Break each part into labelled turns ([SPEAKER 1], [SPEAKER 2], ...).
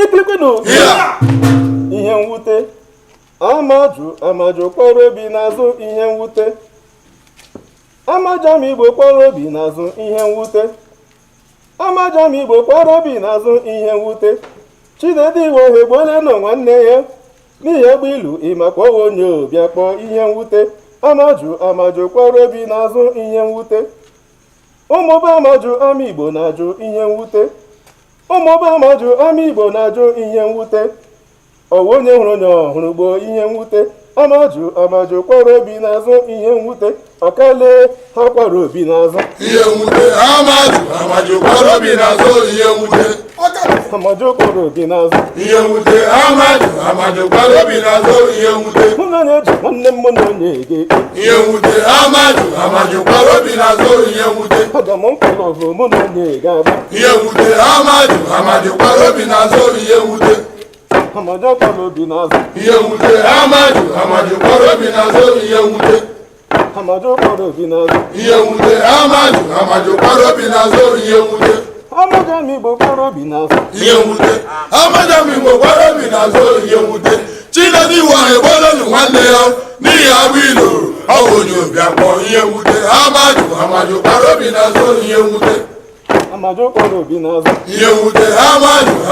[SPEAKER 1] iklikwenụ ihe mwute amaju kpọrọ obi n'azụ ihe mwute amajam Igbo kpọrọ obi n'azụ ihe mwute amajam Igbo kpọrọ obi n'azụ ihe mwute Chinedu Iwohe gbole nọ nwanne ya n'ihi egbe ilu ịmakwa onye obịa kpọọ ihe mwute amaju kpọrọ obi n'azụ ihe mwute ụmụba amaju ama Igbo na-ajụ ihe mwute ụmụba amaju ama Igbo na-ajụ ihe mwute ọwụ onye hụrụ onye ọhụrụ gboo ihe mwute amaju kpọrọ obi n'azụ ihe mwute ọkale ha kwara obi n'azụ
[SPEAKER 2] ihe mwute amaju kpọrọ obi n'azụ ihe mwute
[SPEAKER 1] amaju kpọrọ obi n'azụ
[SPEAKER 2] ihe mwute amaju kpọrọ obi n'azụ ihe mwute
[SPEAKER 1] mụ na onye ji nwanne m na onye ga
[SPEAKER 2] ihe mwute amaju kpọrọ obi n'azụ ihe mwute
[SPEAKER 1] aga m nkọlọvụ mụ na onye ga-agba
[SPEAKER 2] ihe mwute amaju kpọrọ obi n'azụ ihe mwute
[SPEAKER 1] amaju kpọrọ obi n'azụ
[SPEAKER 2] ihe mwute amaju kpọrọ obi n'azụ ihe mwute
[SPEAKER 1] amaju kpọrọ obi n'azụ
[SPEAKER 2] ihe mwute amaju kpọrọ obi n'azụ ihe mwute
[SPEAKER 1] amajam Igbo kpọrọ obi n'azụ
[SPEAKER 2] ihe mwute amajam Igbo kpọrọ obi n'azụ ihe mwute Chinedu Iwohe gbole nwanne ya n'ihi agba ilu ọwụ onye ụbịam kpọọ ihe mwute amaju kpọrọ obi n'azụ ihe mwute
[SPEAKER 1] amaju kpọrọ obi n'azụ
[SPEAKER 2] ihe mwute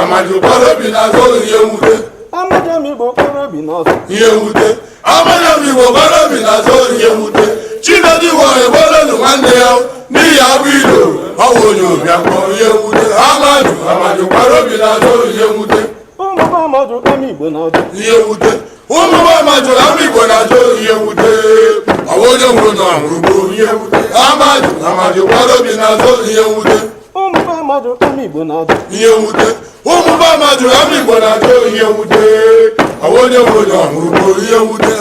[SPEAKER 2] amaju kpọrọ obi n'azụ ihe mwute
[SPEAKER 1] amajam Igbo kpọrọ obi n'azụ
[SPEAKER 2] ihe mwute amajam Igbo kpọrọ obi n'azụ ihe mwute Chinedu Iwohe gbole nwanne ya n'ihi agba ilu ọwụ onye ụbịam kpọọ ihe mwute amaju kpọrọ obi n'azụ ihe mwute
[SPEAKER 1] ụmụba amaju ama Igbo na-ajụ
[SPEAKER 2] ihe mwute ụmụba amaju ama Igbo na-ajụ ihe mwute ọwụ onye nwụrụ na ọhụrụ gboo ihe mwute amaju kpọrọ obi n'azụ ihe mwute
[SPEAKER 1] ụmụba amaju ama Igbo na-ajụ
[SPEAKER 2] ihe mwute ụmụba amaju ama Igbo na-ajụ ihe mwute ọwụ onye nwụrụ na ọhụrụ gboo ihe mwute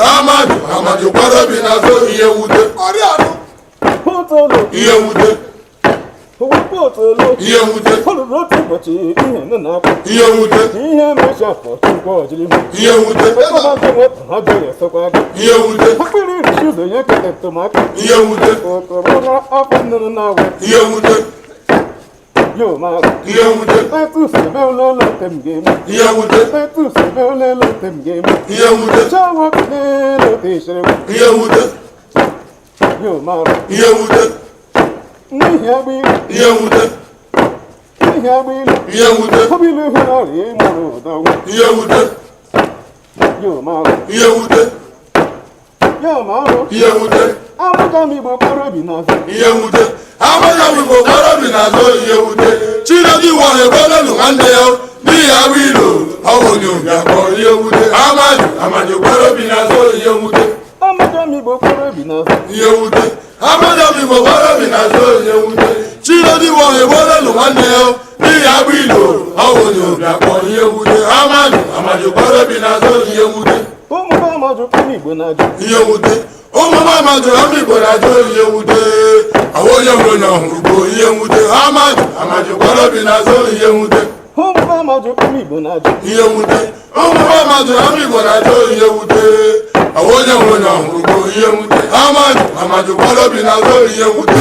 [SPEAKER 2] amaju kpọrọ obi n'azụ ihe mwute
[SPEAKER 1] potolo
[SPEAKER 2] ihe mwute
[SPEAKER 1] potolo
[SPEAKER 2] ihe mwute
[SPEAKER 1] ọlụrụ otu ụbọchị ihe nọ na-akpọ
[SPEAKER 2] ihe mwute
[SPEAKER 1] ihe mecha afọ chukwu ọjiri
[SPEAKER 2] ihe mwute
[SPEAKER 1] ekọmazị nweta ha jere esokwa aka
[SPEAKER 2] ihe mwute
[SPEAKER 1] akpịrị irichi ụzọ ya kete ntụmaka
[SPEAKER 2] ihe mwute
[SPEAKER 1] ụtọrọra afọ nnụnụ na-agwa
[SPEAKER 2] ihe mwute
[SPEAKER 1] yo mara
[SPEAKER 2] ihe mwute
[SPEAKER 1] tetus ebe olelo tem ga-eme
[SPEAKER 2] ihe mwute
[SPEAKER 1] tetus ebe olelo tem ga-eme
[SPEAKER 2] ihe mwute
[SPEAKER 1] chawa kelelo teshere
[SPEAKER 2] ihe mwute
[SPEAKER 1] yo mara
[SPEAKER 2] ihe mwute
[SPEAKER 1] n'ihi agba ilu
[SPEAKER 2] ihe mwute
[SPEAKER 1] n'ihi agba ilu
[SPEAKER 2] ihe mwute
[SPEAKER 1] obilu ihe n'ọrịa ịmụrụ ụdọgwụ
[SPEAKER 2] ihe mwute
[SPEAKER 1] yo mara
[SPEAKER 2] ihe mwute
[SPEAKER 1] yo mara
[SPEAKER 2] ihe mwute
[SPEAKER 1] amajam Igbo kpọrọ obi n'azụ
[SPEAKER 2] ihe mwute amajam Igbo kpọrọ obi n'azụ ihe mwute Chinedu Iwohe gbole nwanne ya n'ihi agba ilu ọwụ onye ụbịam kpọọ ihe mwute amaju kpọrọ obi n'azụ ihe mwute
[SPEAKER 1] amajam Igbo kpọrọ obi n'azụ
[SPEAKER 2] ihe mwute amajam Igbo kpọrọ obi n'azụ ihe mwute Chinedu Iwohe gbole nwanne ya n'ihi agba ilu ọwụ onye ụbịam kpọọ ihe mwute amaju kpọrọ obi n'azụ ihe mwute
[SPEAKER 1] ụmụba amaju ama Igbo na-ajụ
[SPEAKER 2] ihe mwute ụmụba amaju ama Igbo na-ajụ ihe mwute ọwụ onye hụrụ na ọhụrụ gboo ihe mwute amaju kpọrọ obi n'azụ ihe mwute
[SPEAKER 1] ụmụba amaju ama Igbo na-ajụ
[SPEAKER 2] ihe mwute ụmụba amaju ama Igbo na-ajụ ihe mwute ọwụ onye hụrụ na ọhụrụ gboo ihe mwute amaju kpọrọ obi n'azụ ihe mwute